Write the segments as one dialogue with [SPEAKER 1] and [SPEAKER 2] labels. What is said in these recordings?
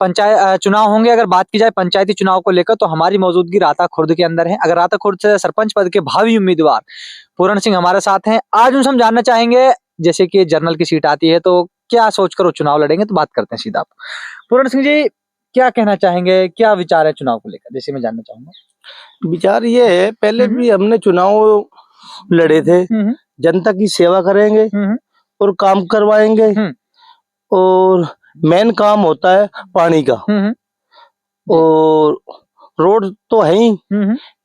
[SPEAKER 1] पंचायत चुनाव होंगे। अगर बात की जाए पंचायती चुनाव को लेकर तो हमारी मौजूदगी राता खुर्द के अंदर है। अगर राता खुर्द से सरपंच पद के भावी उम्मीदवार पूरण सिंह हमारे साथ हैं। आज उनसे हम जानना चाहेंगे, जैसे कि जनरल की सीट आती है तो क्या सोचकर वो चुनाव लड़ेंगे, तो बात करते हैं सीधा। पूरण सिंह जी, क्या कहना चाहेंगे, क्या विचार है चुनाव को लेकर, जैसे मैं जानना चाहूंगा।
[SPEAKER 2] विचार ये है, पहले भी हमने चुनाव लड़े थे, जनता की सेवा करेंगे और काम करवाएंगे। और मेन काम होता है पानी का। और रोड तो है ही,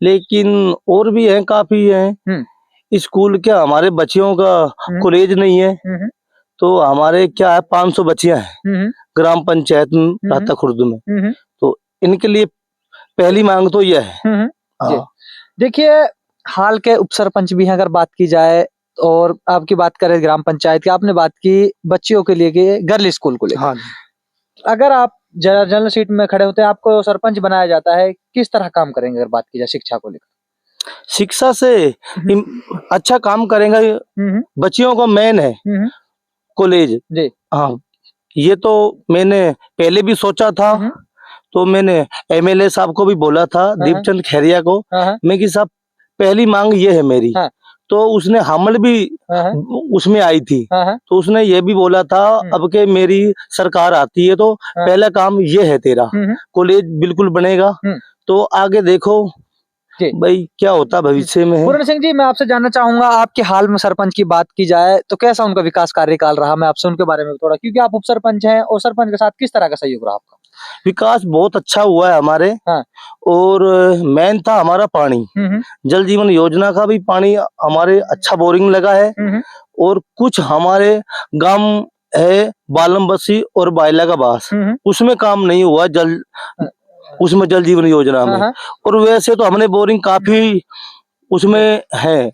[SPEAKER 2] लेकिन और भी है, काफी है। स्कूल क्या, हमारे बच्चियों का कॉलेज नहीं है, तो हमारे क्या है 500 बच्चियां हैं ग्राम पंचायत में राता खुर्द में। तो इनके लिए पहली मांग तो यह है।
[SPEAKER 1] देखिए, हाल के उप सरपंच भी हैं अगर बात की जाए, और आपकी बात करें ग्राम पंचायत की, आपने बात की बच्चियों के लिए कि गर्ल स्कूल को लेकर।
[SPEAKER 2] हाँ।
[SPEAKER 1] अगर आप जनरल सीट में खड़े होते हैं, आपको सरपंच बनाया जाता है, किस तरह काम करेंगे अगर बात की जाए शिक्षा को लेकर?
[SPEAKER 2] शिक्षा से अच्छा काम करेंगे। बच्चियों का मेन है कॉलेज जी। हाँ, ये तो मैंने पहले भी सोचा था। तो मैंने एमएलए साहब को भी बोला था, दीपचंद खैरिया को, मैं कि साहब पहली मांग ये है मेरी। तो उसने हमल भी उसमें आई थी। तो उसने ये भी बोला था, अब के मेरी सरकार आती है तो पहला काम ये है तेरा, कॉलेज बिल्कुल बनेगा। तो आगे देखो भाई क्या होता भविष्य में है।
[SPEAKER 1] पूरण सिंह जी, मैं आपसे जानना चाहूंगा, आपके हाल में सरपंच की बात की जाए तो कैसा उनका विकास कार्यकाल रहा? मैं आपसे उनके बारे में थोड़ा, क्योंकि आप उप सरपंच हैं, और सरपंच के साथ किस तरह का सहयोग रहा आपका?
[SPEAKER 2] विकास बहुत अच्छा हुआ है हमारे। और मेन था हमारा पानी, जल जीवन योजना का भी पानी हमारे अच्छा बोरिंग लगा है। और कुछ हमारे गांव है बालम बसी और बायला का बास, उसमें काम नहीं हुआ उसमें जल जीवन योजना में। और वैसे तो हमने बोरिंग काफी उसमें है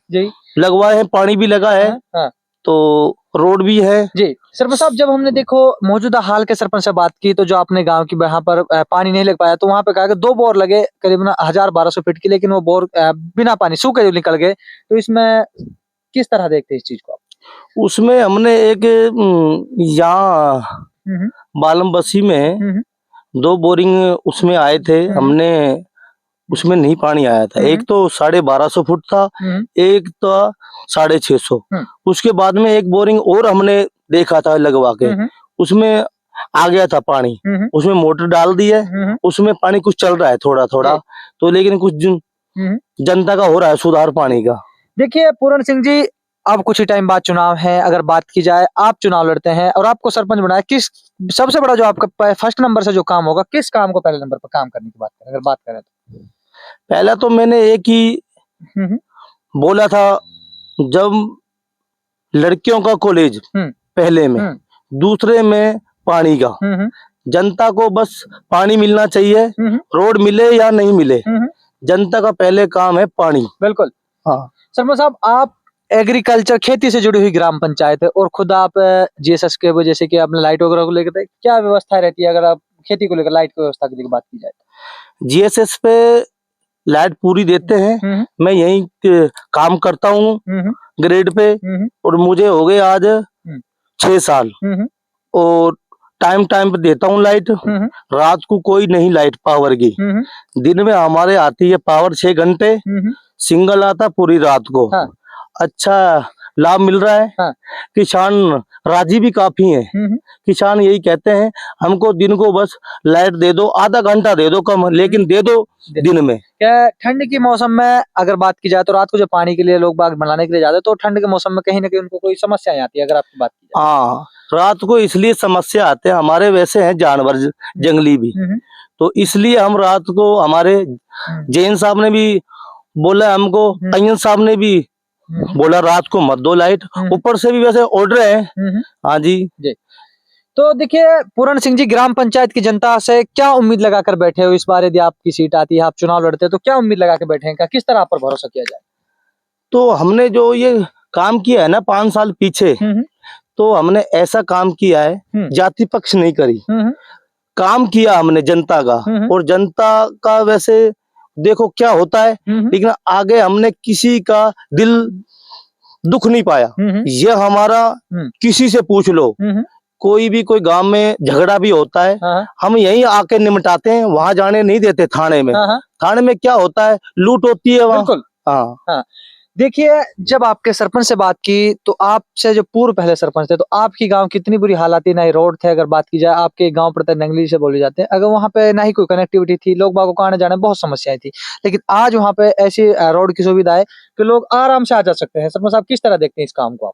[SPEAKER 2] लगवाए हैं, पानी भी लगा है। तो रोड भी है जी।
[SPEAKER 1] सरपंच साहब, जब हमने देखो मौजूदा हाल के सरपंच से बात की, तो जो अपने गांव की यहाँ पर पानी नहीं लग पाया, तो वहां पे कहा कि 2 बोर लगे करीबन 1000-1200 फीट की, लेकिन वो बोर बिना पानी सूखे निकल गए। तो इसमें किस तरह देखते हैं इस चीज को आप?
[SPEAKER 2] उसमें हमने एक यहाँ बालम बसी में 2 बोरिंग उसमें आए थे, हमने उसमें नहीं पानी आया था। एक तो 1250 फुट था, एक तो 650। उसके बाद में एक बोरिंग और हमने देखा था लगवा के, उसमें आ गया था पानी। उसमें मोटर डाल दी है, उसमें पानी कुछ चल रहा है थोड़ा थोड़ा। तो लेकिन कुछ जनता का हो रहा है सुधार पानी का।
[SPEAKER 1] देखिए पूरण सिंह जी, अब कुछ ही टाइम बाद चुनाव है। अगर बात की जाए, आप चुनाव लड़ते हैं और आपको सरपंच बनाया, किस सबसे बड़ा जो आपका फर्स्ट नंबर से जो काम होगा, किस काम को पहले नंबर पर काम करने की बात करें, अगर बात करें तो?
[SPEAKER 2] पहला तो मैंने एक ही बोला था, जब लड़कियों का कॉलेज पहले में, दूसरे में पानी का। जनता को बस पानी मिलना चाहिए, रोड मिले या नहीं मिले, जनता का पहले काम है पानी।
[SPEAKER 1] बिल्कुल। हाँ सरपंच साहब, आप एग्रीकल्चर खेती से जुड़ी हुई ग्राम पंचायत है, और खुद आप जीएसएस के वजह से कि आपने लाइट वगैरह को लेकर क्या व्यवस्था रहती है, अगर आप खेती को लेकर लाइट की व्यवस्था की बात की जाए?
[SPEAKER 2] जीएसएस पे लाइट पूरी देते हैं। मैं यही काम करता हूँ ग्रेड पे, और मुझे हो गए आज 6 साल। और टाइम टाइम पे देता हूँ लाइट। रात को कोई नहीं लाइट पावर की। दिन में हमारे आती है पावर 6 घंटे, सिंगल आता पूरी रात को। अच्छा लाभ मिल रहा है। किसान राजी भी काफी हैं। किसान यही कहते हैं, हमको दिन को बस लाइट दे दो, आधा घंटा दे दो कम, लेकिन दे दो दिन में।
[SPEAKER 1] क्या ठंड के मौसम में अगर बात की जाए तो रात को जो पानी के लिए लोग बाग बनाने के लिए जाते हैं, तो ठंड के मौसम में कहीं ना कहीं उनको कोई समस्या आती है, अगर आपकी बात की जाए?
[SPEAKER 2] हाँ, रात को इसलिए समस्या आते हैं, हमारे वैसे हैं जानवर जंगली भी, तो इसलिए हम रात को, हमारे जैन साहब ने भी बोला हमको, अय्यन साहब ने भी बोला रात को मत दो लाइट। ऊपर से भी वैसे ऑर्डर है। हाँ जी।
[SPEAKER 1] तो देखिए पूरण सिंह जी, ग्राम पंचायत की जनता से क्या उम्मीद लगाकर बैठे हो इस बार? यदि आपकी सीट आती है, आप चुनाव लड़ते हैं, तो क्या उम्मीद लगा के बैठे हैं, किस तरह आप पर भरोसा किया जाए?
[SPEAKER 2] तो हमने जो ये काम किया है ना 5 साल पीछे, तो हमने ऐसा काम किया है, जाति पक्ष नहीं करी, काम किया हमने जनता का। और जनता का वैसे देखो क्या होता है, लेकिन आगे हमने किसी का दिल दुख नहीं पाया। ये हमारा किसी से पूछ लो, कोई भी कोई गांव में झगड़ा भी होता है,
[SPEAKER 1] हाँ,
[SPEAKER 2] हम यहीं आके निपटाते हैं, वहां जाने नहीं देते थाने में।
[SPEAKER 1] हाँ,
[SPEAKER 2] थाने में क्या होता है, लूट होती है वहाँ।
[SPEAKER 1] बिल्कुल।
[SPEAKER 2] हाँ।
[SPEAKER 1] देखिए, जब आपके सरपंच से बात की, तो आपसे जो पूर्व पहले सरपंच थे, तो आपकी गाँव कितनी बुरी हालात थी, ना ही रोड थे अगर बात की जाए, आपके गाँव पड़ता है नंगली से बोले जाते हैं। अगर वहाँ पे ना ही कोई कनेक्टिविटी थी, लोग बागों को आने-जाने में बहुत समस्याएँ थी। लेकिन आज वहाँ पे ऐसी रोड की सुविधा है कि लोग आराम से आ-जा सकते हैं। सरपंच साहब किस तरह देखते हैं इस काम को आप?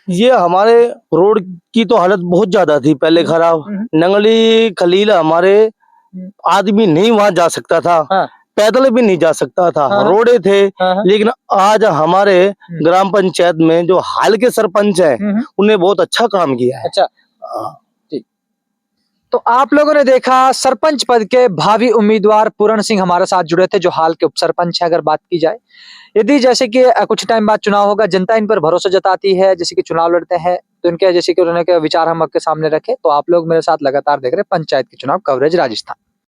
[SPEAKER 2] ये हमारे रोड की तो हालत बहुत ज्यादा थी पहले खराब। नंगली खलील हमारे आदमी नहीं वहां जा सकता था,
[SPEAKER 1] हाँ।
[SPEAKER 2] पैदल भी नहीं जा सकता था,
[SPEAKER 1] हाँ, हाँ।
[SPEAKER 2] रोडे थे।
[SPEAKER 1] हाँ, हाँ।
[SPEAKER 2] लेकिन आज हमारे ग्राम पंचायत में जो हाल के सरपंच हैं, उन्हें बहुत अच्छा काम किया है।
[SPEAKER 1] अच्छा।
[SPEAKER 2] हाँ।
[SPEAKER 1] ठीक। तो आप लोगों ने देखा सरपंच पद के भावी उम्मीदवार पूरण सिंह हमारे साथ जुड़े थे, जो हाल के उपसरपंच है अगर बात की जाए। यदि जैसे कि कुछ टाइम बाद चुनाव होगा, जनता इन पर भरोसा जताती है, जैसे कि चुनाव लड़ते हैं, तो इनके जैसे कि उन्होंने के विचार हम आपके सामने रखे, तो आप लोग मेरे साथ लगातार देख रहे हैं पंचायत की चुनाव कवरेज राजस्थान।